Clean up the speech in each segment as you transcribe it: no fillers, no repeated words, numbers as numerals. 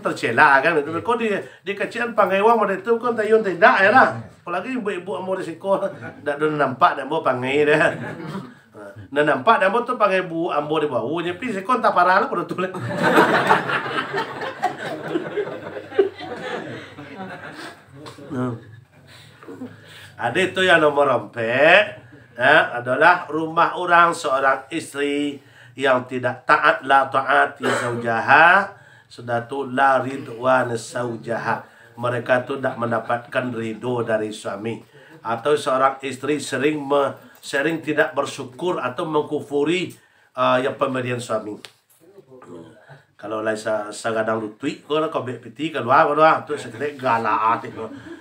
tercela kan itu kok di kecilan pangai wang pada itu kan tayun tidak ya lah apalagi ibu-ibu amor risiko dak don nampak dak mau pangai dah nah nampak dak mau tu pangai bu amor di bawah nyepi sikon tak parah lah pada tulen ada itu yang nomor 4 adalah rumah orang seorang istri yang tidak taat la taati zaujaha sudah tu la ridwan zaujaha mereka tu tidak mendapatkan ridho dari suami atau seorang istri sering tidak bersyukur atau mengkufuri yang pemberian suami. Kalau lain sagadang lutui kau bek piti keluar tu sekali galak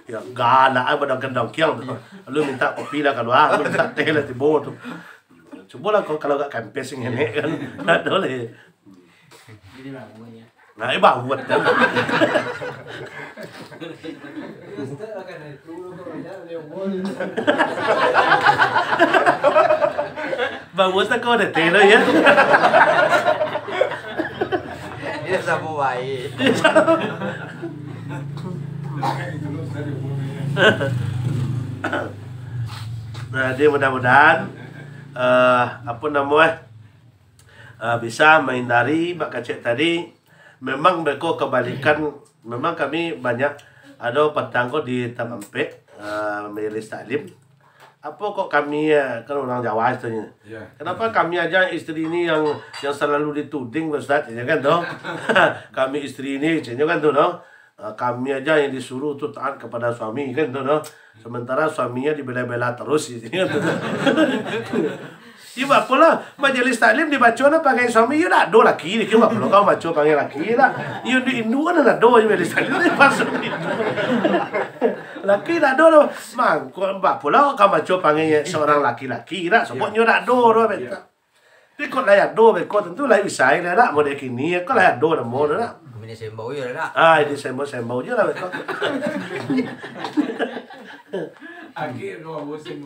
ya galak pada gendang kiang tu lu minta kopi lah keluar lu minta teh lah tibo tu coba lah kalau gak kempes ini kan tak boleh nah bau buat kan bau tak kau ada teh lah ya dia sabu baik nah dia mudah-mudahan apa namanya bisa menghindari bak kacik tadi. Memang beko kebalikan, memang kami banyak ada petangko di Tamampek majelis taklim. Apa kok kami kan orang Jawa istilahnya. Yeah. Kenapa kami aja istri ini yang selalu dituding Ustaz, ya kan toh? Kami istri ini, ya kan toh, no? Kami aja yang disuruh tuh taat kepada suami kan toh, no? Sementara suaminya dibela-bela terus, ya kan toh? Iba pula majelis taklim dibaca na pakai suami ya nak do laki ni kiba pula kau baca pakai laki lah you di Indo kan nak do majelis taklim ni pasal itu laki nak do mang kau mbak pula kau baca pakai seorang laki-laki lah sebabnya nak do beta tapi kau layak do beko tentu layak bisa lah nak model kini kau layak do nak model lah ini sembau je lah ini sembau je lah beko akhir kau bosan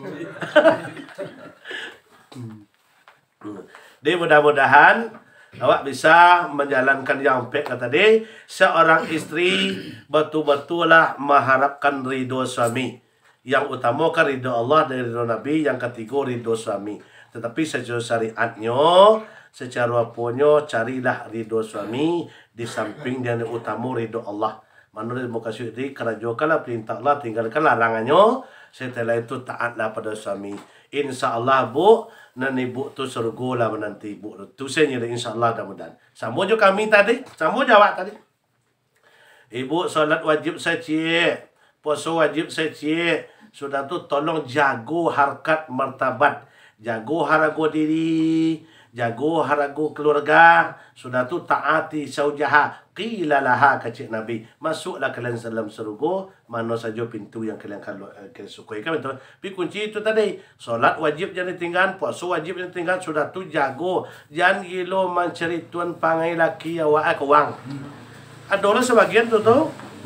Jadi mudah-mudahan awak bisa menjalankan yang pek tadi. Seorang istri betul-betullah mengharapkan ridho suami. Yang utama kan ridho Allah dan ridho Nabi. Yang ketiga ridho suami. Tetapi secara syariatnya, secara apanya carilah ridho suami di samping yang utama ridho Allah. Menurut muka syuhri kerajokanlah perintah Allah, tinggalkan larangannya. Setelah itu taatlah pada suami. InsyaAllah bu, nan ibu tu surga lah menanti ibu tu saya nyeri insyaAllah mudah-mudahan. Sama juga kami tadi, sama jawab tadi. Ibu solat wajib saya cik, puasa wajib saya cik. Sudah tu tolong jago harkat martabat, jago harago diri, jago harago keluarga. Sudah tu taati zaujaha. Qila laha kacik Nabi, masuklah kalian dalam surga mana saja pintu yang kalian sukai kan betul. Tapi kunci itu tadi, solat wajib jangan ditinggal, puasa wajib jangan ditinggal. Sudah tu jago, jangan gilo mencari tuan pangai laki awak wang. Ada orang sebagian tu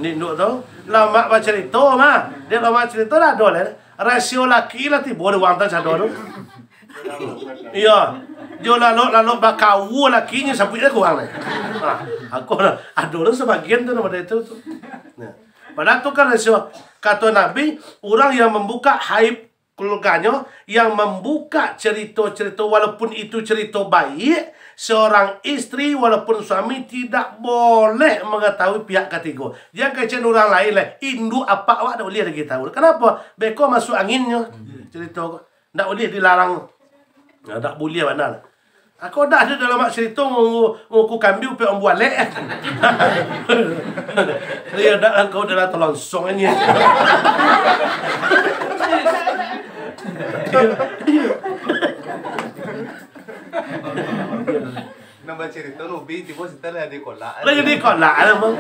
ninduk tu lama baca cerita mah, dia lama cerita lah ada rasio laki lah tiba ada wang tak ada tu. Iya. Dia lalu bakawu lakinya sampai dia kurang lah. Aku ada orang sebagian tu nama itu tu. Nah, padahal tu kan kata Nabi, orang yang membuka aib keluarganya, yang membuka cerita-cerita walaupun itu cerita baik, seorang istri walaupun suami tidak boleh mengetahui pihak ketiga. Jangan kacau orang lain lah. Induk apa awak tak boleh lagi tahu. Kenapa? Beko masuk anginnya cerita. Tak boleh dilarang. Tak boleh mana lah. Aku dah ada dalam cerita aku kambing upik orang buat lek. Dia dah kau dah terlangsung ni. Nama cerita Nubi tiba setelah di kolak. Lagi di kolak lah bang.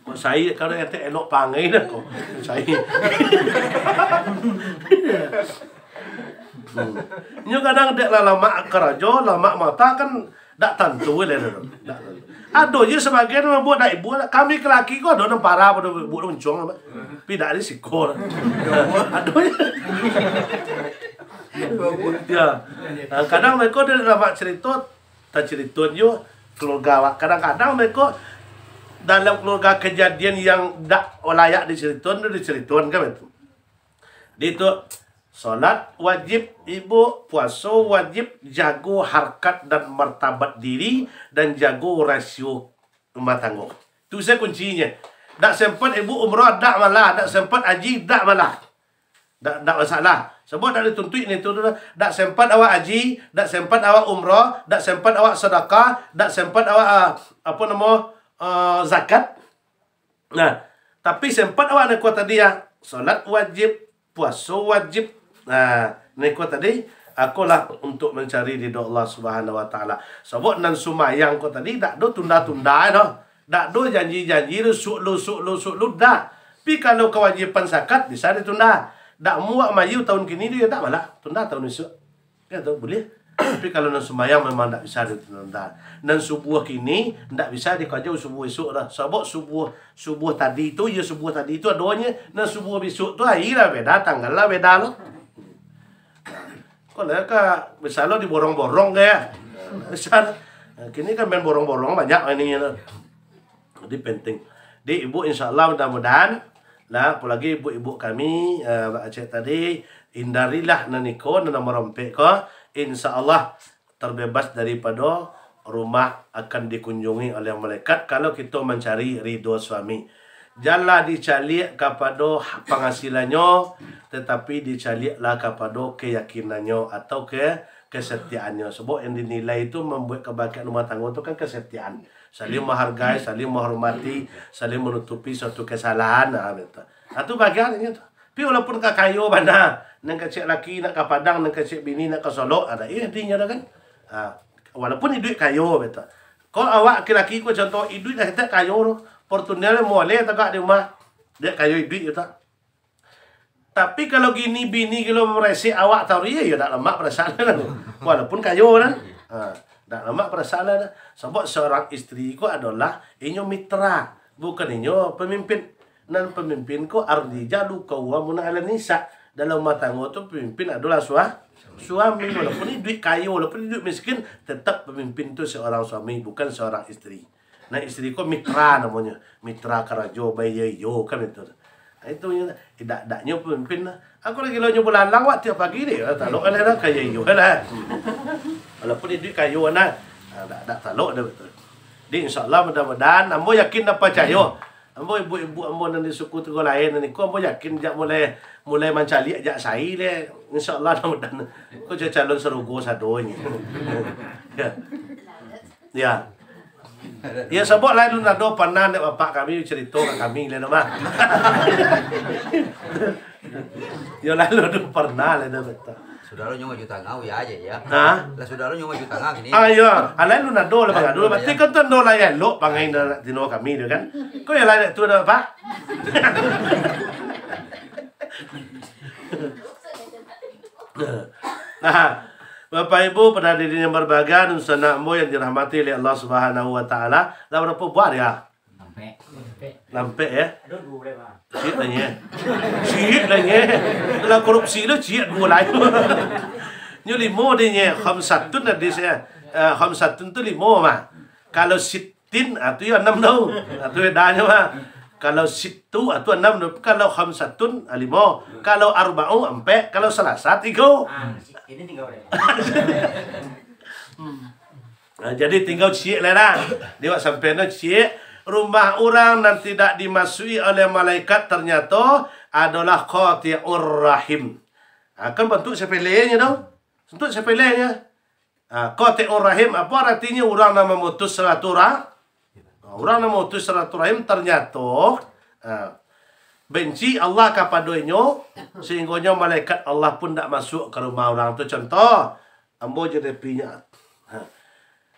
Kau saya kalau kata elok pangai dah kau. Saya. Nyo kadang dek lama kerajo, lama mata kan tak tentu le. Ada je sebagian membuat dak ibu, kami kelaki kau ada orang parah pada buat uncong apa. Tapi dak ada sikor. Ada je. Ya. Kadang mereka dia lama cerita, tak cerita je keluarga awak. Kadang-kadang mereka dalam keluarga kejadian yang tak layak diceritakan kan itu. Itu solat wajib ibu, puasa wajib, jago harkat dan martabat diri dan jago rasio rumah tangga. Itu saya kuncinya. Tak sempat ibu umrah, tak malah. Tak sempat haji, tak malah. Tak masalah. Sebab tak dituntut ni tu. Tak sempat awak haji, tak sempat awak umrah, tak sempat awak sedekah, tak sempat awak zakat. Nah, tapi sempat awak nak kuat tadi ya, solat wajib, puasa wajib. Nah, nak kuat tadi, akulah untuk mencari ridha Allah Subhanahu Wa Taala. Sebab nan sumayang ko tadi tak do tunda-tunda no. Tak do janji-janji lusuk dah. Tapi kalau kewajiban zakat bisa ditunda. Tak muak mayu tahun kini dia tak malah tunda tahun esok. Kan tu boleh. Tapi kalau nan sumayang memang tak bisa ditunda. Nan subuh kini tak bisa dikajau subuh esok dah. Sebab subuh tadi tu ya subuh tadi tu adanya nan subuh besok tu hari lah beda, tanggal lah beda loh. Kalau ka misalnya diborong-borong kayak. Misal kini kan main borong-borong banyak ini ya. Jadi penting. Di ibu insyaallah mudah-mudahan lah apalagi ibu-ibu kami Pak Aceh tadi hindarilah naniko dan merompek ko insyaallah terbebas daripada rumah akan dikunjungi oleh malaikat kalau kita mencari ridho suami. Janganlah dicalik kepada penghasilannya, tetapi dicaliklah kepada keyakinannya atau kesetiaannya. Sebab yang dinilai itu membuat kebahagiaan rumah tangga itu kan kesetiaan. Saling menghargai, saling menghormati, saling menutupi suatu kesalahan. Itu bagiannya. Tapi walaupun kak kayo mana, nak kecik laki, nak ke Padang, nak kecik bini, nak ke Solo, ada intinya dah kan. Walaupun hidup kayo, betul. Kalau awak laki-laki ko contoh hidup dah kita kayo, portunnya boleh tak di rumah, dia kayo hidup itu. Tapi kalau gini bini kalau meresi awak tahu ya tak lama perasaan walaupun kayo kan. Tak lama perasaan sebab seorang istri ko adalah inyo mitra, bukan inyo pemimpin. Dan pemimpin ko ardija qawwamun 'ala nisa. Dalam rumah tangga tu pemimpin adalah suami walaupun hidup kayo, walaupun hidup miskin, tetap pemimpin tu seorang suami bukan seorang istri. Nah istri ko mitra namanya, mitra karajo bayo kan itu. Itu tidak pemimpin lah. Aku lagi lo nyoba lalang wak tiap pagi ni. Taluk kan dah kaya yo lah. Walaupun hidup kayu nah, tak taluk dah betul. Di insyaallah mudah-mudahan ambo yakin dan percaya. Ambo ibu-ibu ambo nan di suku tu lain ni ko ambo yakin jak mulai mencari jak sai le. Insyaallah mudah-mudahan ko calon serugo sadonya. Ya. Ya. Ya sebab lain lu nado pernah nek bapak kami cerita kat kami le nama. Ya lalu tu pernah le betul. Saudara nyo maju tangah ya aja ya. Ha? Lah saudara nyo maju tangah gini. Ya, lain lu nado le bang. Dulu berarti kan tu no la ya lo pangai dino kami tu kan. Ko ya lain tu dah pak. Nah, Bapak Ibu pada diri yang berbahagia dan sanakmu yang dirahmati oleh Allah Subhanahu Wa Taala. Dah berapa buat ya? Lampe ya? Cik lah nye. Kalau korupsi tu cik dua lain. Nyo limo dia nye. Khamsatun ada saya. Khamsatun tu limo mah. Kalau sitin itu ya 6 tau. Itu bedanya mah. Kalau situ itu 6 tau. Kalau khamsatun 5. Kalau arba'u 4. Kalau selasa 3. Ini tinggal deh. Jadi tinggal cik lah dah. Dia sampai nak cik. Rumah orang dan tidak dimasuki oleh malaikat ternyata adalah qati'ur rahim. Kan bentuk sepelenya tau. Bentuk sepelenya. Qati'ur rahim apa artinya? Orang yang memutus silaturahim. Orang yang memutus silaturahim ternyata benci Allah kepadanya sehingga malaikat Allah pun tak masuk ke rumah orang tu. Contoh ambo jadi pinya.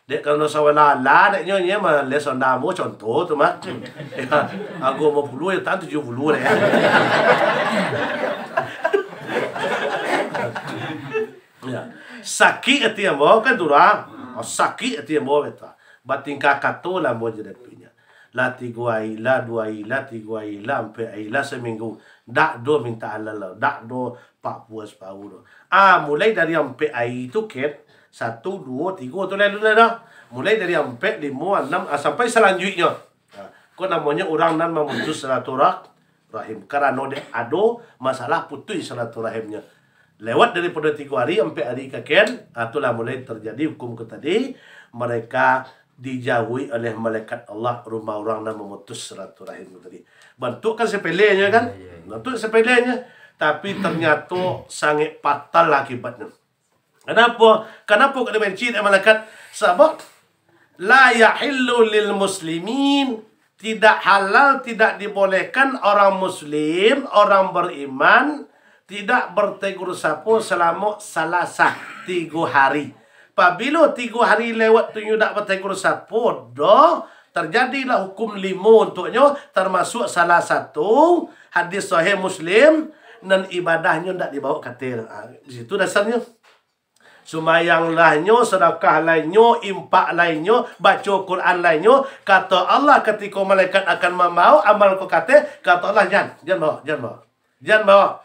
Dek kalau sawala la dek nyonya mah le sonda mo contoh tu mah. Aku mau 10 ya tan 70 deh. Ya. Sakit hati ambo kan durang. Sakit hati ambo beta. Batin kakak tu lah ambo jadi pinya. La 3 ila 2 ila 3 ila 4 ila seminggu. Dak do minta Allah. Dak do pak puas pau. Mulai dari 4 itu ket 1, 2, 3 tu lalu dah. Mulai dari 4, 5, 6 sampai selanjutnya. Kau namanya orang nan memutus silaturahim. Karena dek ado masalah putus silaturahimnya. Lewat daripada 3 hari sampai hari keken, itulah mulai terjadi hukum ke tadi. Mereka dijauhi oleh malaikat Allah rumah orang yang memutus silaturahim tadi. Bentuk kan sepelenya kan? Bentuk sepelenya, tapi ternyata sangat fatal akibatnya. Kenapa? Kenapa kena benci dengan malaikat? Sebab la yahillu lil muslimin, tidak halal, tidak dibolehkan orang muslim, orang beriman tidak bertegur sapa selama salasah 3 hari. Apabila 3 hari lewat tu tak bertegur sapa, dah terjadilah hukum 5 untuknya, termasuk salah satu hadis sahih Muslim dan ibadahnya tak dibawa katil. Di situ dasarnya. Sumayang lainnya, sedekah lainnya, impak lainnya, baca Quran lainnya, kata Allah ketika malaikat akan membawa amal kau kata Allah jangan bawa.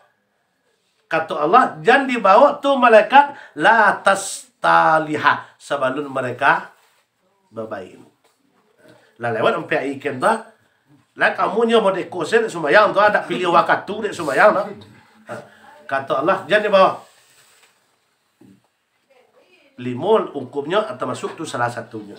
Kata Allah, jangan dibawa tu malaikat la tastaliha sebelum mereka berbaik. Lah lewat sampai ikan tu, lah kamu nya mau dekosen sumayang tu ada pilih waktu dek sumayang tu. Kata Allah, jangan dibawa. 5 hukumnya atau masuk tu salah satunya.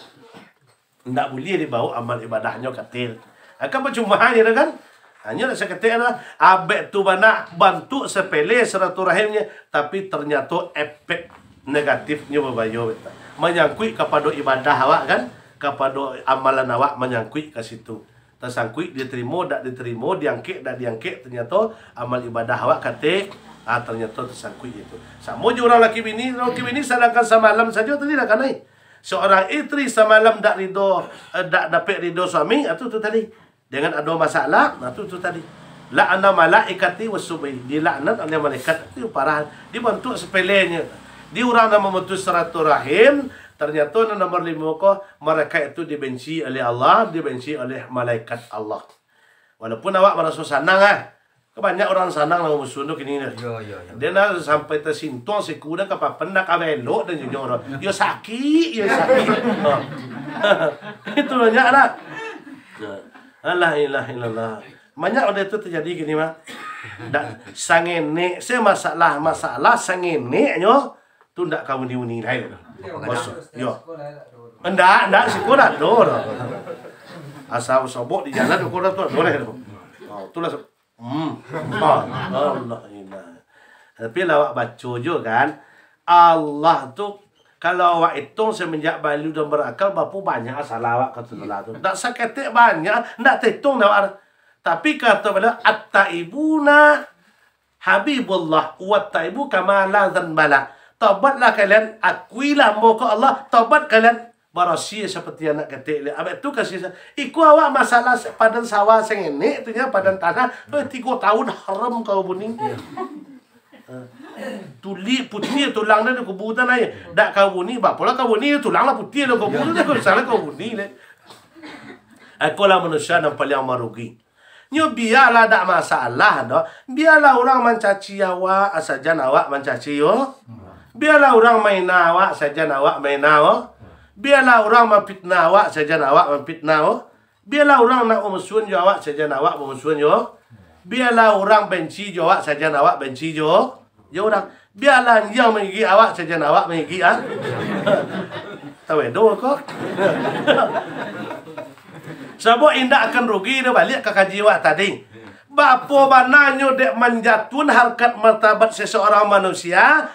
Tak boleh dibawa amal ibadahnya katil. Akan percuma aja kan? Hanya nak seketika abek tu bana bantu sepele silaturahimnya, tapi ternyata efek negatifnya berbahaya. Menyangkut kepada ibadah awak kan, kepada amalan awak menyangkut ke situ. Tersangkut diterima tak diterima, diangkit tak diangkit, ternyata amal ibadah awak katik, ternyata tersangkut itu. Sama je orang laki bini sedangkan semalam saja tadi dah kanai. Seorang isteri semalam tak dapat ridho suami, itu tu tadi. Dengan ada masalah, itu tadi. La'ana malaikati wasubi. Dilaknat oleh malaikat. Itu parah. Dibentuk sepelenya. Di orang yang memutus silaturahim, ternyata nomor 5 ko, mereka itu dibenci oleh Allah, dibenci oleh malaikat Allah. Walaupun awak merasa senang Kebanyak orang sanang lah musuh tu kini. Dia nak sampai tersintung sekuda kapal pendak abelok dan juga orang. Dia sakit. Itu banyak lah. Allah ilah ilallah. Banyak orang itu terjadi gini mah. Sangene, saya masalah sangenenya tu ndak kau ni lain. Yo. Ndak sekolah tu. Asal sobok di jalan tu kolah tu boleh tu. Tu lah. Allah ilah. Tapi lawak baca je kan. Allah tu kalau awak hitung semenjak balu dan berakal berapa banyak salah awak kata Allah tu. Tak saketik banyak, nak hitung dah. Tapi kata bala at-taibuna habibullah wa taibu kama la dzanbala. Taubatlah kalian, akuilah muka Allah, taubat kalian barasia seperti anak ketik. Abang tu kasih iku awak masalah padan sawah sengene tu nya padan tanah 3 tahun haram kau buning. Tuli putih tulang dia kubutan aja. Dak kau buni, bapalah kau buni tulanglah putih lo kau buni kau salah kau buni le. Aku lah manusia yang paling merugi. Nyo biarlah dak masalah dah. Biarlah orang mencaci awak saja awak mencaci yo. Biarlah orang main awak saja awak main awak. Biarlah orang memfitnah awak saja awak memfitnah awak. Biarlah orang nak memusuhin awak saja awak memusuhin yo. Biarlah orang benci awak saja awak benci yo. Ya orang, biarlah yang menggigi awak saja awak menggigi tahu edo kok. Sebab indah akan rugi dia balik ke kaji awak tadi. Bapa bananyo dek menjatun harkat martabat seseorang manusia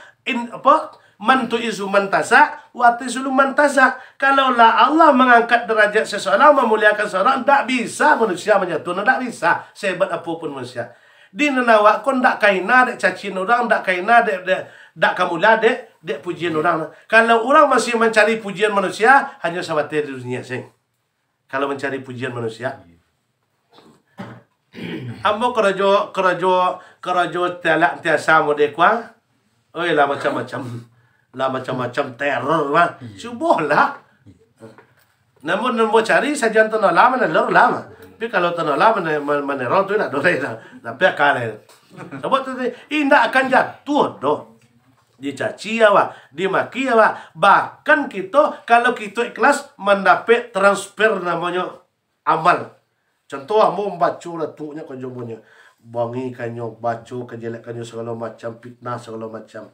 mantu isu mantasa wati sulu mantasa. Kalaulah Allah mengangkat derajat seseorang, memuliakan seseorang, tak bisa manusia menjatuhkan, tak bisa sehebat apapun manusia. Di nenawak kon dak kaina dek cacin orang, dak kaina dak kamula dek pujian orang. Kalau orang masih mencari pujian manusia, hanya sahabat di dunia sing. Kalau mencari pujian manusia, ambo kerajo telak tiasa modekwa. Oi lah macam-macam teror mah. Subuhlah. Namun cari saja tanah lama. Tapi kalau tanah lama meneror tu nak doreh dah. Tapi kalah. Sebab tu indah akan jatuh doh. Dicaci awak, dimaki awak. Bahkan kita kalau kita ikhlas mendapat transfer namanya amal. Contoh ambo membaca datuknya kau jomonya. Bangi kanyo baca kejelek kanyo segala macam fitnah segala macam.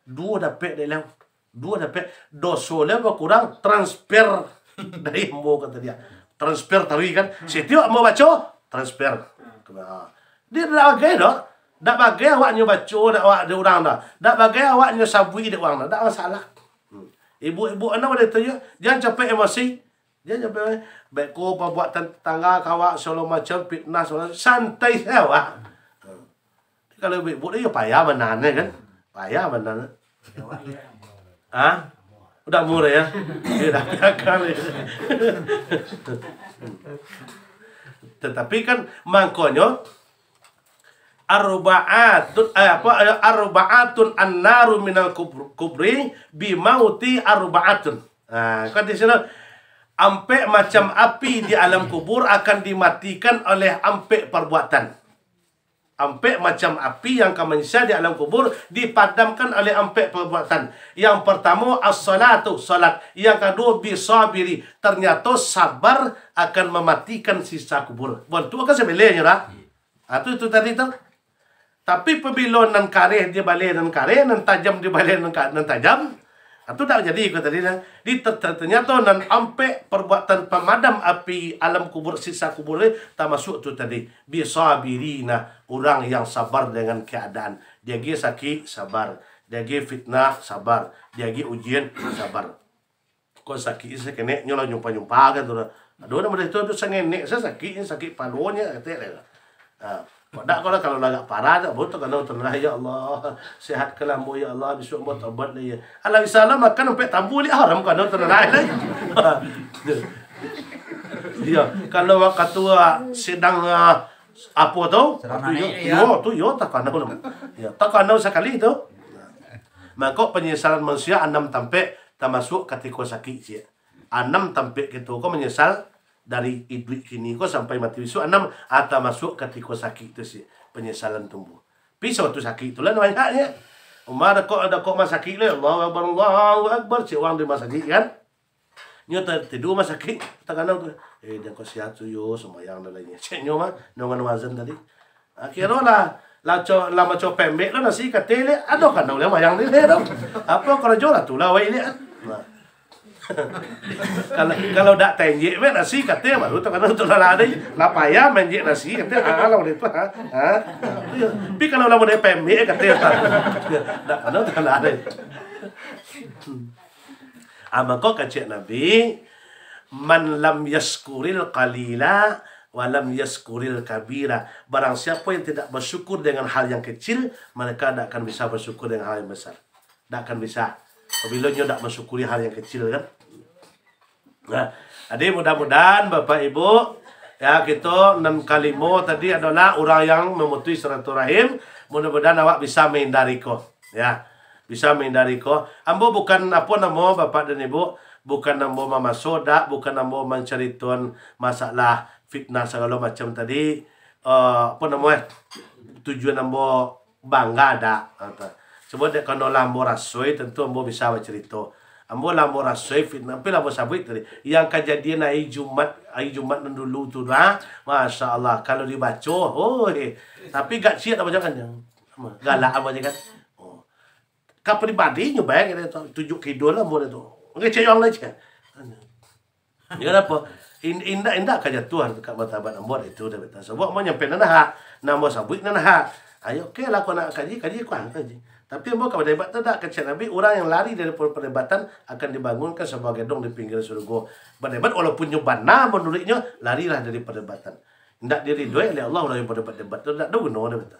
Dua dapat dia lang. Dua dapat dosa dia berkurang transfer dari ambo kata dia. Transfer tadi kan. Setiap ambo baca transfer. Dia dah bagai dah. Dak bagai awaknya baca dak awak dia orang dah. Dak bagai awaknya sabui dia orang dah. Tak masalah. Ibu-ibu anak ada tu je. Jangan capek emosi. Jangan capek. Baik ko buat tetangga kawak segala macam fitnah segala santai saja awak. Kalau ibu dia payah benar kan. Payah benar. Udah murah ya. Dia dah kali. Tetapi kan makanya arba'atun annaru minal kubri bimauti arba'atun. Kan di sini ampek macam api di alam kubur akan dimatikan oleh ampek perbuatan. Ampek macam api yang kemanusia di alam kubur dipadamkan oleh ampek perbuatan. Yang pertama as-salatu, salat. Yang kedua bisabiri, ternyata sabar akan mematikan sisa kubur. Bantu akan sebelahnya lah. Itu tadi tu. Tapi apabila nan kareh dia balik nan kareh, nan tajam dia balik nan tajam, itu tak jadi kata dia. Ternyata nan ampe perbuatan pemadam api alam kubur sisa kubur tak masuk tu tadi. Bisabirina, orang yang sabar dengan keadaan. Dia gi sakit sabar, dia gi fitnah sabar, dia gi ujian sabar. Kau sakit saya kena nyola jumpa kan tu. Aduh nama itu sangenek saya sakit palunya kata. Tak kalau agak parah tak betul kalau tenang ya Allah sehat kelambu ya Allah besok mau tobat dia. Allah bisalah makan sampai tambu dia haram kalau tenang lagi. Dia kalau waktu tua sedang apa tu? Yo tak kanau. Ya tak kanau sekali tu. Maka penyesalan manusia 6 tampek termasuk ketika sakit je. 6 tampek gitu kau menyesal dari hidup kini kau sampai mati besok 6 atau masuk ketika sakit itu sih penyesalan tumbuh. Pisau tu sakit itulah banyaknya. Umar kok mas sakit le Allahu akbar si orang di mas sakit kan. Nyata tidur mas sakit tak kenal tu. Dia kau sihat tu yo sembahyang dan lainnya. Cek nyo mah nongan wazan tadi. Akhirnya lama co pembek lah nasi katele aduh kan dah mayang ni le. Apa kerja lah tu lah wai le. Kalau dak tenjek we nasi katanya baru tak kenal tu lah ada lah payah menjek nasi katanya lah itu tapi kalau lah model pembek katanya tak kenal tak ada maka kata Nabi man lam yaskuril qalila wa lam yaskuril kabira, barang siapa yang tidak bersyukur dengan hal yang kecil mereka tak akan bisa bersyukur dengan hal yang besar, tak akan bisa. Apabila nyo tak mensyukuri hal yang kecil kan. Nah, jadi mudah-mudahan Bapak Ibu ya kita 6 kalimah tadi adalah orang yang memutus silaturahim. Mudah-mudahan awak bisa menghindari ko. Ya. Bisa menghindari ko. Ambo bukan apa nama Bapak dan Ibu, bukan nama Mama Soda, bukan nama menceritakan masalah fitnah segala macam tadi. Apa nama tujuan ambo bangga ada. Sebab dia kalau lambo rasoi tentu ambo bisa bercerita. Ambo lambo rasoi fitnah, tapi lambo sabit tadi. Yang kejadian hari Jumat nan dulu tu dah, masya Allah kalau dibaca, tapi gak siap apa jangan yang galak apa kan. Kau pribadi nyoba yang tujuh kidul lah boleh tu. Enggak ceyong lagi kan. Ya apa? Indah kerja Tuhan dekat martabat ambo itu dah betul. Sebab mau nyampe nana nambah sabit nana. Ayo okey lah kau nak kaji kuang kaji. Tapi ambo kalau debat tak kecil Nabi orang yang lari dari perdebatan akan dibangunkan sebagai gedung di pinggir surga. Berdebat walaupun nyobana menurutnya larilah dari perdebatan. Tidak diridhoi oleh Allah oleh berdebat-debat itu tidak ada guna betul.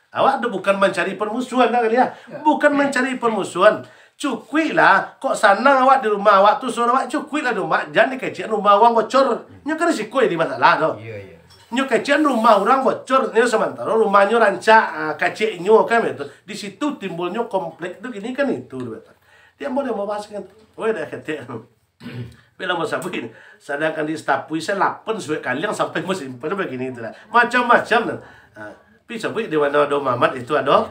Awak tu bukan mencari permusuhan dah kali ya. Bukan mencari permusuhan. Cukuilah kok senang awak di rumah awak tu suruh awak cukuilah di rumah jangan dikecil rumah orang bocor. Nya kan risiko di masalah tu. Iya. Nyo kecil rumah orang bocor, nyo sementara rumahnya rancak kaciknya kan betul. Di situ timbulnya komplek itu gini kan itu betul. Dia mau bahas kan. Oh dah kecil. Bila mau sabuin, sedangkan di stapui saya 8 suai kalian sampai musim pada begini itu lah. Macam-macam lah. Tapi sabuin di mana ada Mamat itu ada.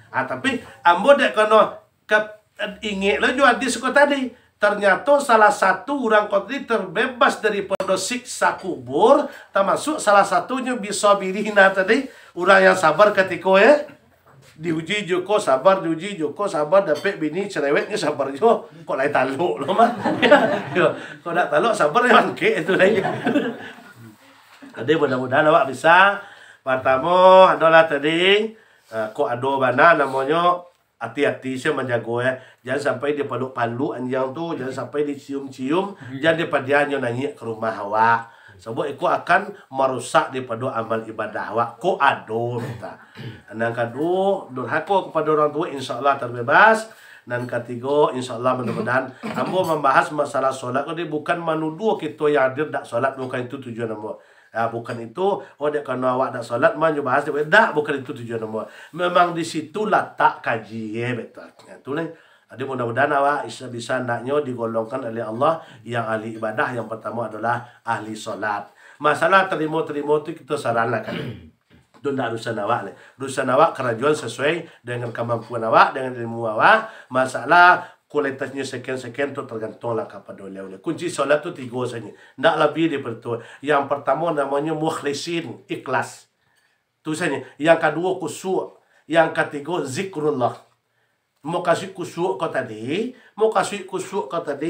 Tapi ambo dek kono ingat lo jual di suku tadi. ternyata salah satu orang Qadri terbebas daripada siksa kubur, termasuk salah satunya bisa birina tadi, orang yang sabar ketika diuji joko sabar, diuji joko sabar, dapat bini cerewetnya sabar jo, kok lain taluk loh mah. Kok nak taluk sabar yang ke itu lagi. Jadi mudah-mudahan awak bisa. Pertama adalah tadi kok ada mana namanya hati-hati saya menjaga jangan sampai dia paluk-paluk anjang tu, jangan sampai dicium-cium, jangan dia nanya ke rumah awak. Sebab itu akan merusak daripada amal ibadah awak. Kok ada kita. Dan kedua, durhaka kepada orang tua insya-Allah terbebas. Dan ketiga, insya-Allah mudah-mudahan ambo membahas masalah solat ini bukan menuduh kita yang hadir tak solat, bukan itu tujuan ambo. Bukan itu, dia kena awak tak solat, mana bahas dia. Tak, bukan itu tujuan ambo. Memang di situ letak kaji betul. Itulah. Jadi mudah-mudahan awak bisa naknya digolongkan oleh Allah yang ahli ibadah. Yang pertama adalah ahli solat. Masalah terima-terima itu kita saranlah kan. Itu tidak urusan awak. Urusan awak kerajuan sesuai dengan kemampuan awak, dengan ilmu awak. Masalah kualitasnya sekian-sekian itu tergantunglah kepada oleh. Kunci solat itu 3 saja. Tidak lebih daripada itu. Yang pertama namanya mukhlisin, ikhlas. Itu saja. Yang kedua khusyuk. Yang ketiga zikrullah. Mau kasih khusyuk kau tadi,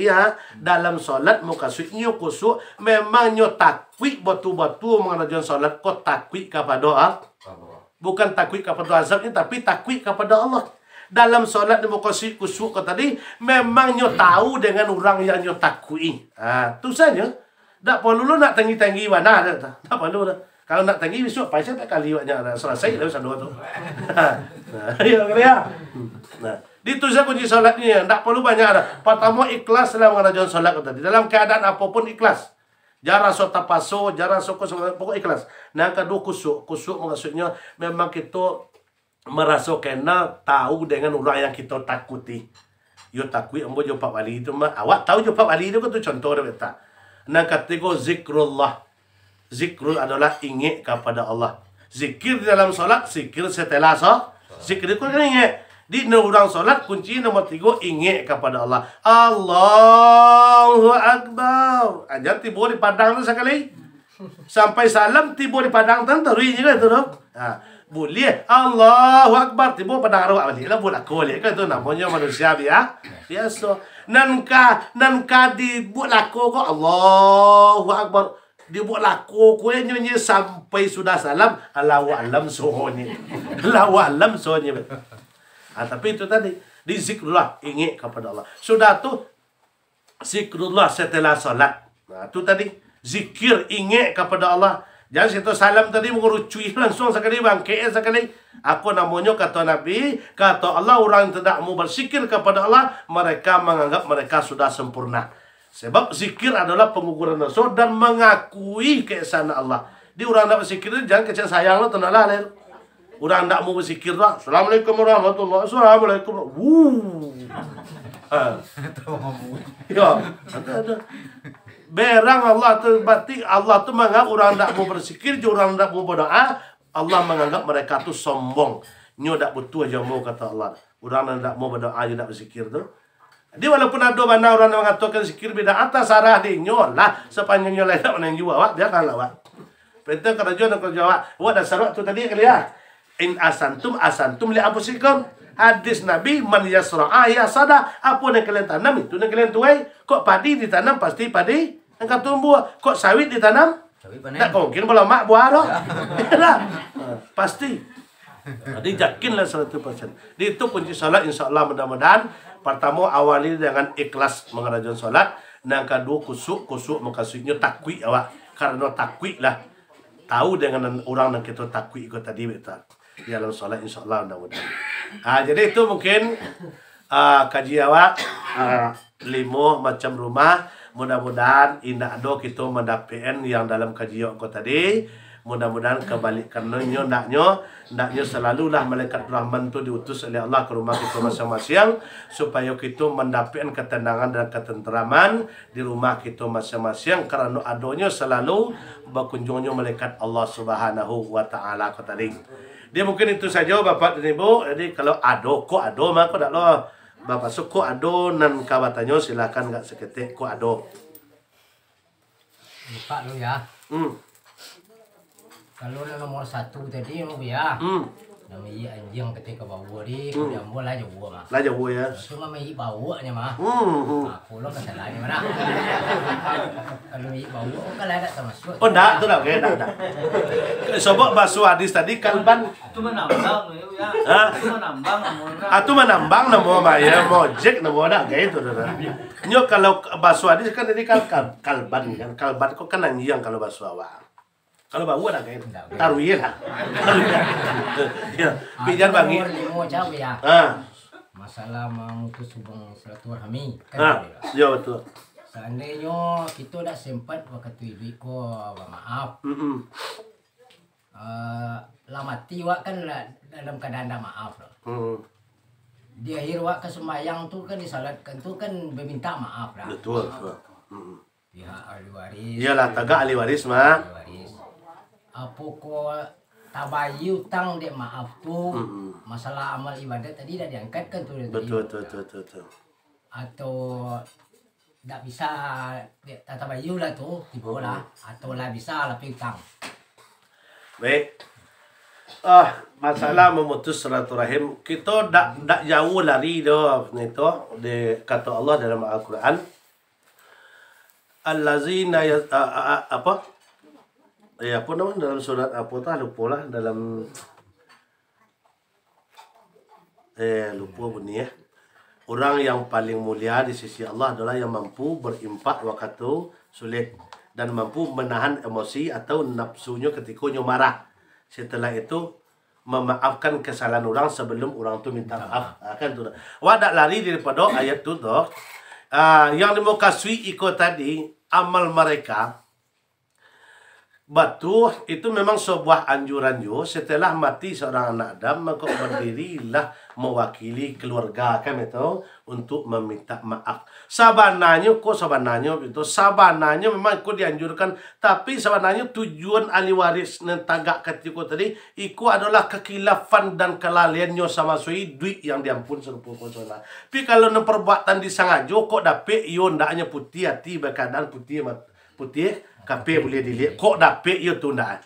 ya, dalam solat mau kasihnya khusyuk, memangnya takwik batu-batu mengajukan solat kau takwik kepada Allah. Bukan takwik kepada azabnya, tapi takwik kepada Allah. Dalam solat mau kasih khusyuk kau tadi, memangnya tahu dengan orang yang nyo takwik. Itu saja. Tak perlu nak tinggi-tinggi mana dah. Tak perlu dah. Kalau nak tinggi besok paisa tak kali banyak dah. Selesai dah usah dua tu. Ya, kaya. Nah, itu saja kunci solatnya. Tak perlu banyak dah. Pertama ikhlas dalam mengajukan solat kau tadi. Dalam keadaan apapun ikhlas. Jarang so tapaso, jarang so pokok ikhlas. Nah, kedua khusyuk. Khusyuk maksudnya memang kita merasa kena tahu dengan orang yang kita takuti. Yo takwi ambo jo Pak Wali itu mah. Awak tahu jo Pak Wali itu kan tu contoh dah beta. Nah, ketiga zikrullah. Zikrul adalah ingat kepada Allah. Zikir di dalam solat, zikir setelah zikir itu kan ingat. Di orang solat kunci nomor 3 ingat kepada Allah. Allahu Akbar. Ajar tiba di padang tu sekali. Sampai salam tiba di padang tu terus juga tu. Boleh Allahu Akbar tiba padang arwah balik lah boleh boleh kan tu namanya manusia biasa. Nanka dibuat laku kok Allahu Akbar. Dibuat laku nyanyi sampai sudah salam Allahu alam sohnya. Allahu alam sohnya. Tapi itu tadi di zikrullah ingat kepada Allah. Sudah tu zikrullah setelah salat. Nah, itu tadi zikir ingat kepada Allah. Jangan situ salam tadi mengerucui langsung sekali bangke sekali. Aku namanya kata Nabi, kata Allah orang yang tidak mau berzikir kepada Allah, mereka menganggap mereka sudah sempurna. Sebab zikir adalah pengukuran dosa dan mengakui keesaan Allah. Di orang nak berzikir jangan kecil sayang lah tenalah leh. Orang tak mau berzikir lah. Assalamualaikum warahmatullahi wabarakatuh. Assalamualaikum. Ya, ada. Berang Allah tu berarti Allah tu menganggap orang tak mau berzikir, orang tak mau berdoa, Allah menganggap mereka tu sombong. Nyo tak betul aja mau kata Allah. Orang yang tak mau berdoa je tak berzikir tu. Jadi walaupun ada mana orang yang mengatakan zikir beda atas sarah di nyo lah sepanjang nyo lain tak menang jua awak dia kan awak. Perintah kerajaan nak kerja awak. Awak dah sarat tu tadi kali ya. In asantum li abusikum. Hadis Nabi man yasra'a yasada. Apa yang kalian tanam itu yang kalian tuai. Kok padi ditanam pasti padi akan tumbuh. Kok sawit ditanam tak mungkin kalau mak buah dah. Pasti. Jadi yakinlah 100%. Itu kunci salat insya-Allah mudah-mudahan. Pertama awali dengan ikhlas mengerjakan salat. Yang kedua kusuk maksudnya takwik awak. Karena takwik lah. Tahu dengan orang yang kita takwik ikut tadi betul. Di dalam salat insya-Allah mudah-mudahan. Jadi itu mungkin kaji awak 5 macam rumah. Mudah-mudahan indah do kita mendapatkan yang dalam kaji awak tadi. Mudah-mudahan kebalikannya ndaknya selalulah malaikat rahman tu diutus oleh Allah ke rumah kita masing-masing supaya kita mendapatkan ketenangan dan ketenteraman di rumah kita masing-masing karena adanya selalu berkunjungnya malaikat Allah Subhanahu wa taala tadi. Dia mungkin itu saja Bapak dan Ibu. Jadi kalau ado maka tak lo Bapak so ko ado nan kawatanyo silakan gak seketik ko ado. Lupa lu ya. Kalau nomor 1 tadi lu ya. Namanya anjing ketika bawa di kemudian bola aja bawa mah. Lah jauh ya. Cuma mai bawanya mah. Aku lo kesalahannya mana? Kalau mai bawa kan ada termasuk. Oh enggak, itu dah oke, enggak. Sobok basu hadis tadi kalban. Itu menambang ya. Hah? Itu menambang namanya. Atu menambang namo ya, mojek namo dah kayak itu dah. Nyo kalau basu hadis kan tadi kalban kan. Kalban kok kan anjing kalau basu awak. Kalau bawa dah kayak taruye lah. Ya, pijan bangi. Mau jawab ya. Masalah memutus hubungan silaturahmi kan. Ya betul. Seandainya kita tak sempat waktu itu ko maaf. Lah mati wak kan dalam keadaan tak maaf loh. Di akhir wak ke sembahyang tu kan disalatkan tu kan meminta maaf lah. Betul. Pihak ahli waris. Iyalah tagak ahli waris mah. Ahli waris. Apa ko tabayu tang dek maaf tu masalah amal ibadat tadi dah diangkat kan tu. Betul. Atau tak bisa tabayu lah tu tiba lah atau lah bisa lah piutang. Baik. Masalah memutus silaturahim kita dak jauh lari dah itu di kata Allah dalam Al-Quran. Allazina apa? Apa nama dalam surat apa tu lupa lah dalam lupa bunyi ya. Orang yang paling mulia di sisi Allah adalah yang mampu berimpak waktu sulit dan mampu menahan emosi atau nafsunya ketika marah. Setelah itu memaafkan kesalahan orang sebelum orang tu minta maaf. Kan tu. Wadak lari daripada ayat tu doh. Yang dimukasui ikut tadi amal mereka batu itu memang sebuah anjuran juga. Setelah mati seorang anak Adam maka berdirilah mewakili keluarga kan itu untuk meminta maaf. Sabananya itu sabananya memang ikut dianjurkan, tapi sabananya tujuan ahli waris nentagak ketika tadi iku adalah kekilafan dan kelalaiannya sama sui duit yang diampun serupa kosona. Tapi kalau perbuatan disangajo kok dapet yo ndaknya putih hati berkeadaan putih kape boleh dilihat kok dapet yo tu ndak.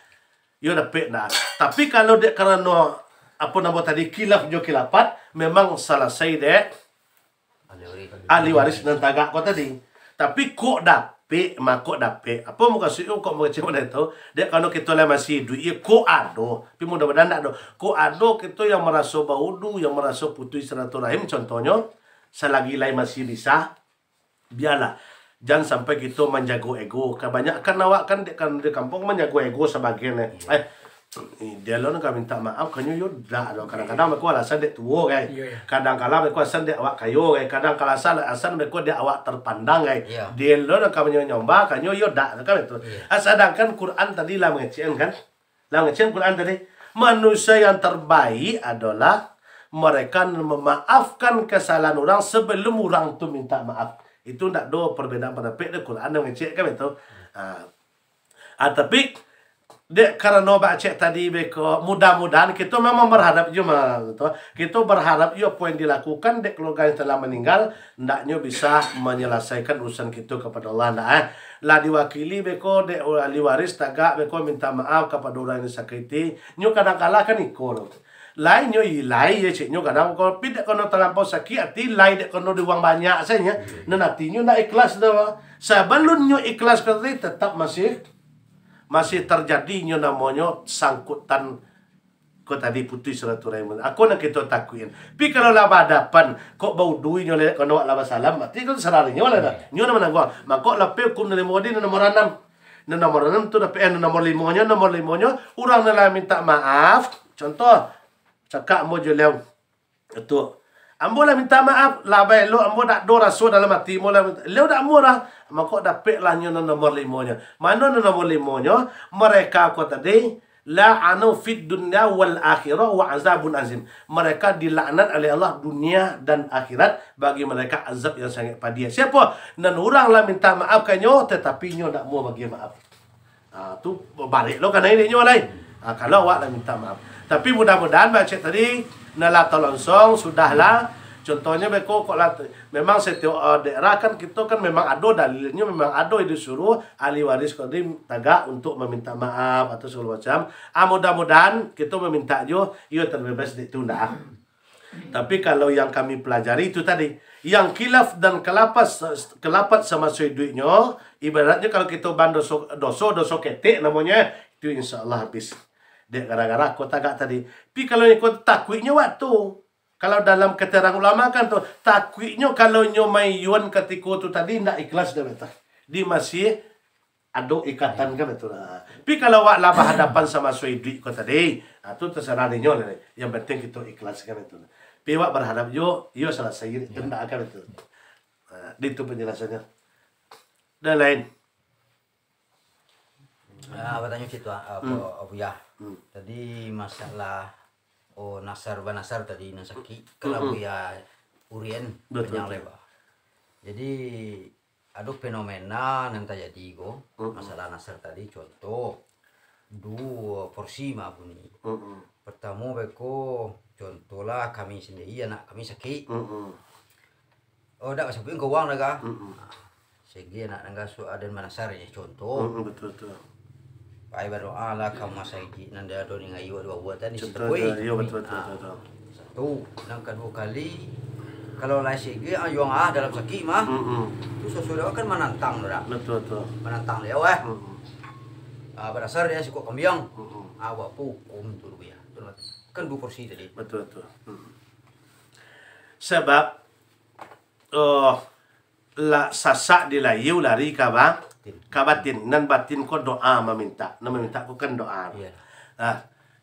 Yo dapet ndak. Tapi kalau dek kerana apa nama tadi kilaf jo kilapat memang selesai dek ahli waris dan tagak kau tadi. Tapi kok dapet kok dapet. Apa muka suyu kok muka cuma itu dek kalau kita lah masih hidup ya kok ado. Tapi mudah-mudahan tak ada. Kok ado kita yang merasa baudu, yang merasa putus silaturahim contohnya selagi lain masih bisa biarlah. Jangan sampai kita menjaga ego. Kebanyakan awak kan di kampung menjaga ego sebagian dia lo nak minta maaf kanyo yo dah. Kadang-kadang mereka alasan dek tua kan. Kadang-kadang mereka alasan dek awak kayo kan. Kadang-kadang alasan mereka dek awak terpandang kan. Dia lo nak nyomba kanyo yo dah kan itu. Sedangkan Quran tadi lah mengecen kan. Lah mengecen Quran tadi manusia yang terbaik adalah mereka memaafkan kesalahan orang sebelum orang tu minta maaf. Itu tidak ada perbedaan pendapat di Quran yang ngecek kan itu. Tapi dek karena baca tadi beko mudah-mudahan kita memang berharap juga gitu. Kita berharap yo apa yang dilakukan dek keluarga yang telah meninggal ndaknya bisa menyelesaikan urusan kita kepada Allah ndak lah diwakili beko dek ahli waris tagak beko minta maaf kepada orang yang disakiti. Nyo kadang-kala kan ikut. Lain nyo ilai ya cik nyo kadang kalau tidak kono terlampau sakit hati lain dek kono di uang banyak saja nanti nyo ndak ikhlas dah sebelum nyo ikhlas tadi tetap masih terjadi nyo namanya sangkutan kau tadi putus silaturahim. Aku nak kita takuin. Tapi kalau lah hadapan kok bau duit nyo lek kono lah salam mati kan serarinya lah dah. Nyo nama nanggo. Maka lape hukum dari modi nomor 6. Nomor 6 tu dapat nomor 5-nya orang nak minta maaf. Contoh cakap ambo jeleu itu ambo lah minta maaf lah baik lo ambo dak do rasa dalam hati mo lah leu dak murah maka dapat lah nyo nomor 5-nya mana nomor 5-nya mereka ko tadi la'anu fid dunya wal akhirah wa azabun azim mereka dilaknat oleh Allah dunia dan akhirat bagi mereka azab yang sangat pedih. Siapa dan orang lah minta maaf kanyo tetapi nyo dak mau bagi maaf tu balik lo kan ini nyo lain kalau awak lah minta maaf. Tapi mudah-mudahan baca tadi nala tolonsong sudahlah Contohnya beko kok lah memang setiap daerah kan kita kan memang ada dalilnya, memang ada disuruh ahli waris kodim tagak untuk meminta maaf atau segala macam. Mudah-mudahan kita meminta jo, iyo terbebas ditunda. Tapi kalau yang kami pelajari itu tadi, yang kilaf dan kelapat sama duitnya, ibaratnya kalau kita ban doso ketek namanya, itu insya Allah habis. Dia gara-gara kau tagak tadi. Tapi kalau ikut takwiknya waktu. Kalau dalam keterangan ulama kan tuh takwiknya kalau nyomai yuan ketika tu tadi ndak ikhlas dah betul. Dia masih ada ikatan kan betul. Tapi kalau wak lah berhadapan sama duit kau tadi, tu terserah dia nyonya. Yang penting kita ikhlas kan betul. Tapi wak berhadap yo selesai itu ndak akan betul. Itu penjelasannya. Dan lain. Bertanya situ apa ya? Tadi masalah nasar tadi nasaki kalau ya urien yang lebar. Jadi ada fenomena yang terjadi masalah nasar tadi contoh dua porsi mah bunyi. Pertama beko contohlah kami sendiri anak kami sakit. Dak sabuin ke uang naga. Segi anak naga ada manasar ya contoh. Betul. Pai berdoa lah kamu saiki nanda do ni ngayu dua buatan di situ. Iya betul. Satu, yang kedua kali kalau lai segi ayong dalam sakit mah. Tu sesudah kan menantang dah. Betul. Menantang dia berdasar dia suku kembiang. Awak hukum tu ya. Kan dua porsi tadi. Betul. Sebab sasak dilayu lari kabatin nan batin ko doa meminta ko kan doa.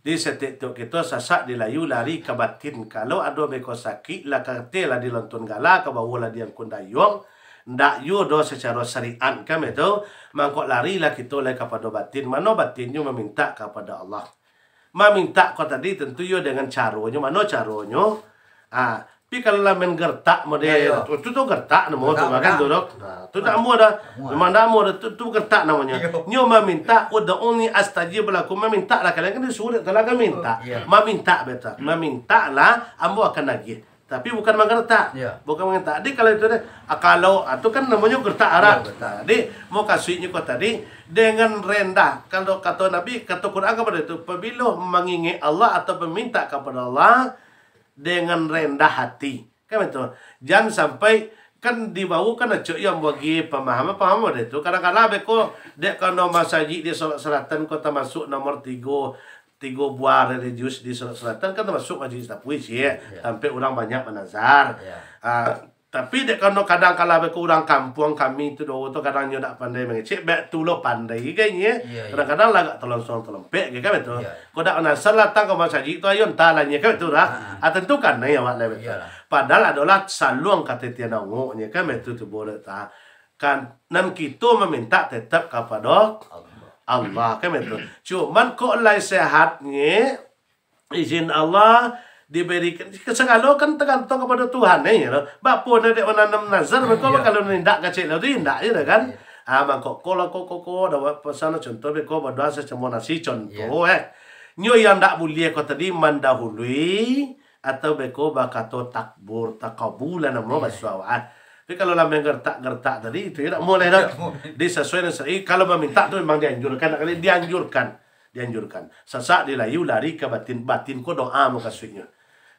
Di setiap kita sasak dilayu lari kabatin kalau ada beko sakit lah kate lah dilontun gala ke bawah lah dian kundayong ndak yo do secara syariat kan itu mangkok lari lah kita lah kepada batin mana batinnya meminta kepada Allah. Meminta ko tadi tentu yo dengan caranya mana caranya tapi kalau lah main gertak model itu tuh gertak nama tu makan tu dok. Tu tak mau dah. Memang tak mau dah tu gertak namanya. Nyo meminta ud'uni astajib lakum meminta lah kalian kan disuruh telah minta. Meminta betul. Meminta lah ambo akan nagih. Tapi bukan menggertak. Bukan menggertak. Jadi kalau itu kalau itu kan namanya gertak Arab. Jadi mau kasihnya kau tadi dengan rendah. Kalau kata Nabi kata Quran kepada itu apabila mengingat Allah atau meminta kepada Allah dengan rendah hati kan betul, jangan sampai kan dibawa kan cuk yang bagi pemahaman itu kadang-kadang beko dek kalau masjid di Salat Selatan kota masuk nomor 3 buah religius di Salat Selatan kan termasuk majlis tapwis ya sampai orang banyak menazar. Tapi dek kalau kadang-kala beko orang kampung kami itu doa tu kadang nyo tak pandai mengecek bek tu lo pandai kayaknya kadang-kadang lagak telempek kan betul. Kau dak nasar latang ke masjid tu ayo entalanya kan betul dah. Tentukan ya awak betul. Padahal adalah saluang kata tiada ngoknya kan betul tu boleh tak. Kan nan kita meminta tetap kepada Allah kan betul. Cuman kok lai sehatnya izin Allah diberikan segala kan tergantung kepada Tuhan ya. Bapa nak menanam nazar kalau nindak kecil itu indak je kan. Mangkok kalau dapat pesan contoh beko berdoa secemo nasi contoh nyo yang ndak boleh kau tadi mendahului atau beko bakato takbur takabulan nama basawat. Tapi kalau lah gertak tadi itu tidak boleh dah. Disesuaikan kalau meminta tu memang dianjurkan. Sesak dilayu lari ke batin ko doa muka suinya.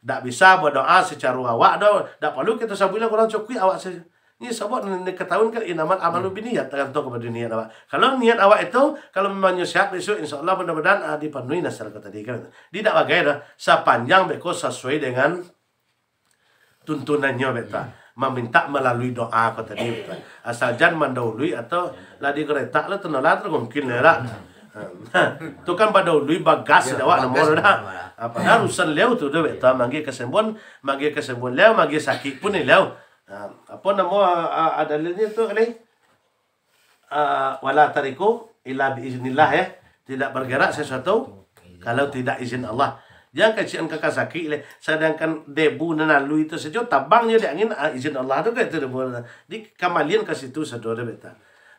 Tak bisa berdoa secara awak dah. Tak perlu kita sabulah kurang cukup awak saja. Ini sebab ni ketahuan kan inamal amalu biniyat tergantung kepada niat awak. Kalau niat awak itu kalau memang siap besok insya-Allah mudah-mudahan dipenuhi nasar kata tadi kan. Tidak bagai dah sepanjang beko sesuai dengan tuntunannya betul. Meminta melalui doa kata tadi betul. Asal jangan mendahului atau lah di kereta lah tenalah mungkin lah. Tu kan pada ului bagas awak nomor dah. Apa urusan leu tu dah betul manggi kesembuhan leu manggi sakit pun leu. Apa nama dalilnya tu ni? Wala tariku illa biiznillah ya. Tidak bergerak sesuatu kalau tidak izin Allah. Jangan kecian kakak sakit sedangkan debu nalu itu saja tabangnya di angin izin Allah tu kan itu di kamalian ke situ saudara betul.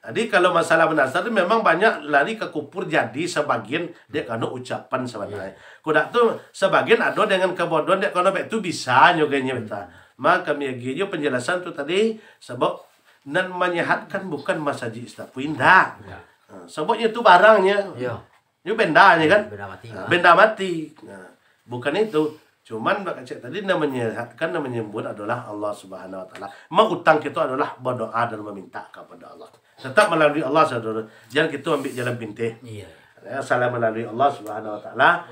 Jadi kalau masalah menasar itu memang banyak lari ke kupur jadi sebagian dia kena ucapan sebenarnya. Kudak tu sebagian ada dengan kebodohan dia kena itu bisa nyogenya betul. Maka kami agaknya penjelasan tu tadi sebab nan menyehatkan bukan masajid istapindah. Sebabnya tu barangnya. Iya. Itu bendanya kan? Benda mati. Benda mati. Nah, bukan itu. Cuman Mbak Cik tadi yang menyehatkan dan menyebut adalah Allah Subhanahu Wa Taala. Utang kita adalah berdoa dan meminta kepada Allah. Tetap melalui Allah, saudara. Jangan kita ambil jalan pintas. Iya. Salah melalui Allah Subhanahu Wa Taala,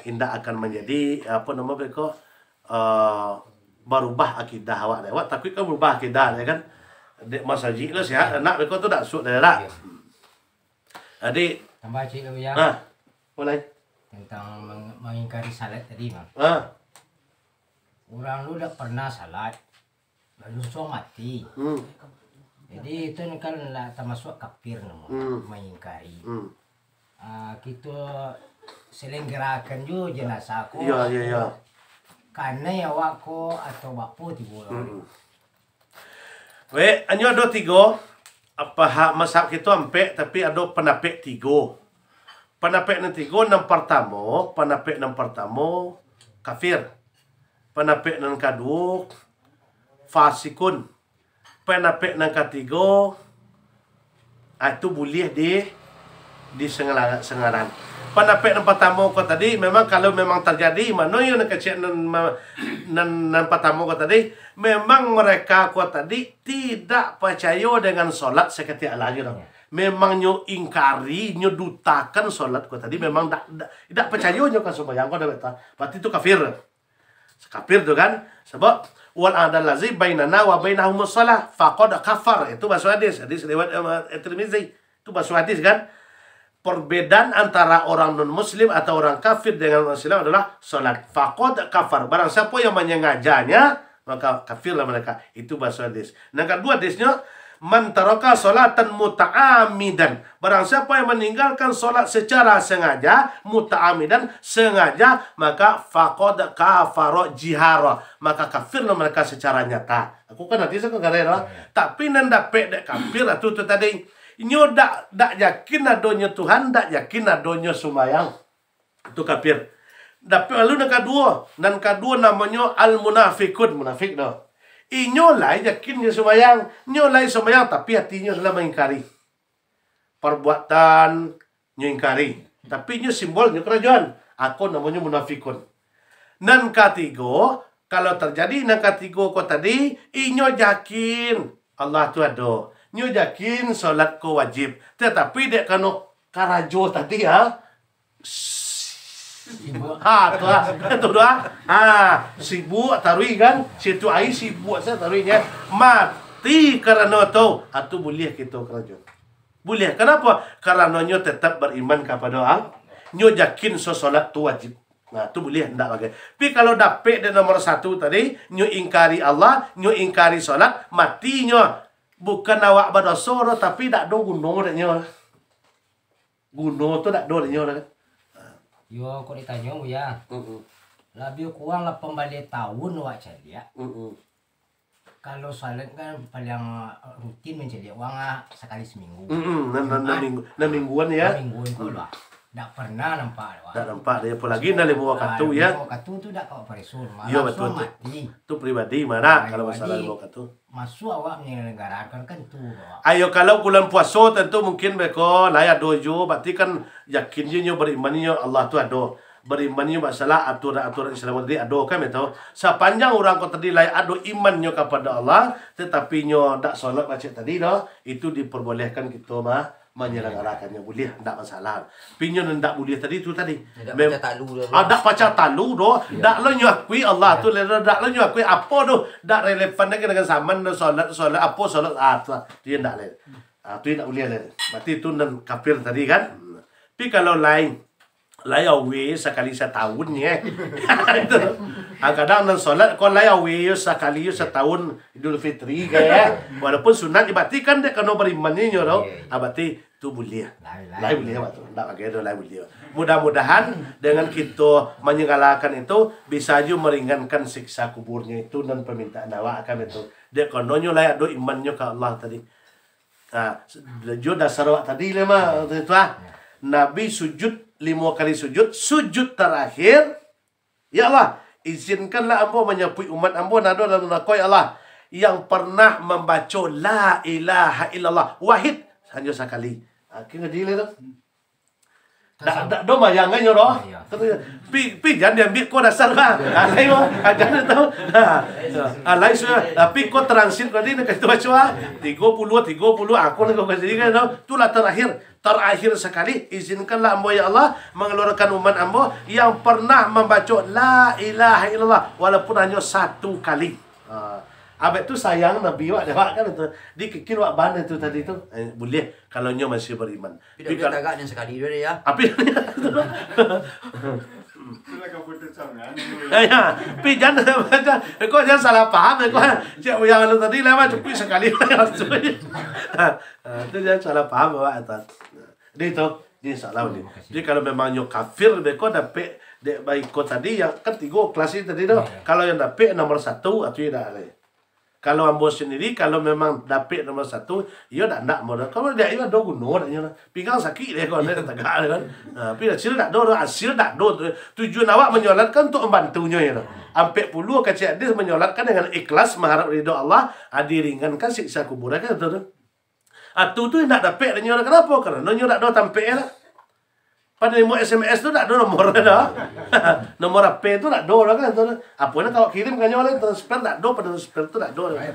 indah akan menjadi apa nama mereka berubah akidah awak lewat. Tapi kan berubah akidah ya kan? Dek masajid lah sihat anak mereka tu tak suit dah tak. Adik. Tambah cik ya. Mulai. Tentang mengingkari salat tadi bang. Orang lu dah pernah salat, lalu so mati. Jadi itu kan lah termasuk kafir nama, mengingkari. Kita selenggerakan juga jenazah ko. Iya. Karena ya wako atau bapu tiba. Anyo ada 3. Apa hak mazhab kita ampe tapi ada penapik 3. Penapik yang 3 yang pertama kafir. Penapik yang kedua fasikun. Penapik yang ketiga itu boleh di sengaran. Penapik yang pertama kau tadi memang kalau memang terjadi mana yang kecil nan pertama kau tadi memang mereka kau tadi tidak percaya dengan solat seketika lagi dong. Memang nyo ingkari, nyo dutakan solat kau tadi memang tidak percaya nyo kan sembahyang kau dah betul. Berarti itu kafir. Kafir tu kan? Sebab wal adalazi bainana wa bainahumus shalah faqad kafar. Itu bahasa hadis riwayat Tirmizi. Itu bahasa hadis kan? Perbedaan antara orang non muslim atau orang kafir dengan orang muslim adalah salat. Faqad kafar. Barang siapa yang menyengajanya maka kafirlah mereka. Itu bahasa hadis. Yang kedua hadisnya man taraka salatan muta'amidan. Barang siapa yang meninggalkan solat secara sengaja, muta'amidan, sengaja, maka faqad kafara jihara. Maka kafirlah mereka secara nyata. Aku kan hadis aku kata tapi nan dapat dek kafir tu tadi. Nyo dak yakin adonyo Tuhan, dak yakin adonyo sumayang. Itu kafir. Dapat lalu nan kedua namanya al-munafiqun, munafik dah. Inyo lai yakin dia sembahyang, nyo lai sembahyang tapi hatinya adalah mengingkari. Perbuatan nyo ingkari, tapi nyo simbolnya kerajaan. Aku namanya munafikun. Nan ketiga, kalau terjadi nan ketiga kau tadi, inyo yakin Allah tu ada. Nyo yakin solat ko wajib. Tetapi dek kano karajo tadi tu sibuk tarui kan, situ air sibuk saya taruinya mati karena tu atau boleh kita kerajaan. Boleh. Kenapa? Karena nyo tetap beriman kepada Allah. Nyo yakin solat tu wajib. Nah, tu boleh ndak bagai. Tapi kalau dapat di nomor 1 tadi, nyo ingkari Allah, nyo ingkari solat, mati nyo bukan awak berdosa tapi dak do guno dak nyo. Guno tu dak do dak nyo kan. Yo, kau ditanya ya. Lebih kurang 18 tahun wak celia. Kalau salat kan paling rutin mencelia uang sekali seminggu. Mingguan ya. Mingguan kau lah. Tak pernah nampak. Tak nampak dia pun lagi nak bawa kartu ya. Kartu tu dak kau perisun. Ya betul tu. Tu pribadi mana kalau masalah bawa kartu. Masuk awak menyelenggarakan kan tu. Ayo kalau bulan puasa tentu mungkin mereka layak dojo, berarti kan yakinnya berimannya Allah tu ada. Berimannya masalah aturan-aturan Islam tadi ada kan betul. Sepanjang orang kau tadi layak ada imannya kepada Allah, tetapi nyo dak solat macam tadi dah, itu diperbolehkan kita menyelenggarakannya boleh, tak masalah. Pinyo ndak boleh tadi tu tadi. Ada pacar talu doh, dak lo nyakui Allah tu, dak lo nyakui apa doh, dak relevan dengan zaman solat apa solat tu dia ndak le. Tu tak boleh le. Berarti tu nan kafir tadi kan. Tapi kalau lain layawe sekali setahun ya. Itu. Kadang nan solat kau layawe sekali setahun Idul Fitri gaya. Walaupun sunat dibatikan dek kena berimannya nyo. Berarti tu boleh. Lain boleh waktu. Tak pakai tu lain boleh. Mudah-mudahan dengan kita menyegalakan itu bisa juga meringankan siksa kuburnya itu dan permintaan awak akan itu. Dek kena nyo layak do imannya ke Allah tadi. Jo dasar awak tadi lah mah itu Nabi sujud 5 kali sujud terakhir. Ya Allah, izinkanlah ambo menyapui umat ambo nado dan nakoi Allah yang pernah membaca la ilaha illallah wahid hanya sekali. Akhirnya dia tu. Dak do mayang kan nyoro. Pi jangan diambil ko dasar kan. Alai mo, jangan tahu. Alai sudah tapi ko transit tadi nak tu baca 30 aku nak kasi kan itulah terakhir sekali izinkanlah ambo ya Allah mengeluarkan umat ambo yang pernah membaca la ilaha illallah walaupun hanya satu kali. Abang tu sayang Nabi wak dah kan itu. Dikikir wak ban itu tadi tu. Boleh kalau nyo masih beriman. Tapi dah agak yang sekali dia ya. Api. Itulah kau putus sangat. Ya, pi jangan baca. Kau jangan salah paham kau. Cik yang tadi lama cukup sekali. Itu jangan salah paham wak atas. Dia tu dia salah ni. Jadi kalau memang nyo kafir beko dapat dek baik kau tadi yang kan 3 kelas ini tadi tu. Kalau yang dapat nomor 1 atau tidak ada. Kalau ambo sendiri, kalau memang dapat nomor 1, ia dah nak modal. Kalau dia ia do guna dah pinggang sakit dia kau dia tegak kan. Tapi hasil dak do, hasil dak do. Tujuan awak menyolatkan untuk membantunya ya. Ampe puluh kecil dia menyolatkan dengan ikhlas mengharap ridho Allah, diringankan siksa kubur kan tu. Atu tu nak dapat dia nyolat kenapa? Karena nyolat do tampe lah. Pada nomor SMS tu tak ada nomor dah. Nomor HP tu tak ada kan tu. Apa nak kalau kirim kan oleh transfer tak ada pada transfer tu tak ada.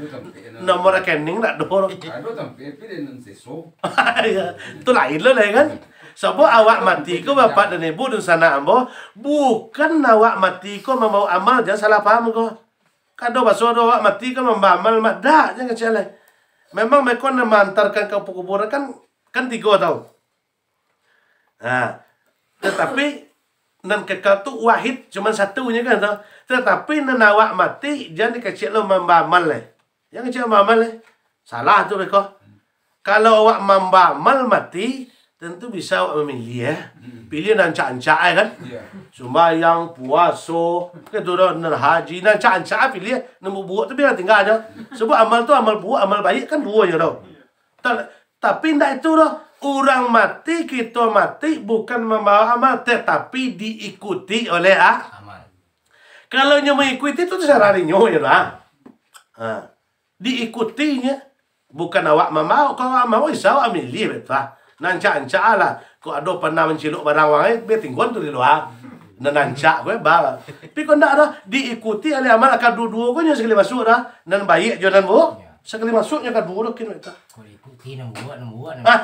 Nomor rekening tak ada. Ada tapi dan seso. Tu lain lah kan. Sebab awak mati ko bapak dan ibu dan sana ambo bukan awak mati ko membawa amal jangan salah paham ko. Kado baso awak mati ko membawa amal mak dah jangan salah. Memang mereka nak mengantarkan ke kuburan kan 3 tau. Tetapi nan kekal tu wahid cuma satunya kan tau. Tetapi nan awak mati jangan dikecil lo membamal le. Yang kecil membamal le. Salah tu mereka. Kalau awak membamal mati tentu bisa awak memilih Pilih nan ancak-ancak kan. Sembahyang, puasa, gitu dah nan haji nan ancak-ancak pilih nan buat tu biar tinggal aja. Sebab amal tu amal buat, amal baik kan 2 je tau. Tapi ndak itu dah. Orang mati, kita mati bukan membawa amal, tetapi diikuti oleh amal. Kalau nyo mengikuti itu seharinya ya lah. Diikutinya bukan awak membawa. Kalau awak mau, bisa awak milih betul. Nancak-ancak lah. Kau ada pernah menciluk barang orang biar tinggal tu di luar. Nancak gue bawa. Tapi kau ndak ada diikuti oleh amal akan dua-dua kau sekali masuk dah. Nan baik jangan bu. Sekali masuknya kan buruk kin kita. Kau ikuti nak buat.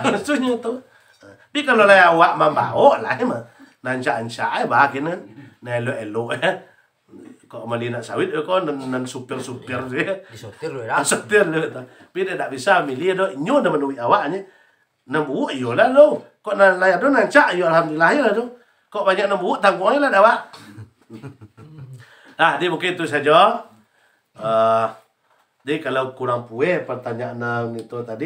Maksudnya tu. Tapi kalau lah awak membawa lah mah. Nancak-ancak bahagian elok-elok Kau mali nak sawit kau nan supir-supir dia. Disotir lu dah. Sotir lu ta. Tapi dia tak bisa milih do nyo dah menui awaknya. Nan buuk yo lah lo. Kau nan layak do nancak yo alhamdulillah lah tu. Kau banyak nan buuk tanggung lah awak. Dia mungkin itu saja. Jadi kalau kurang puas pertanyaan itu tadi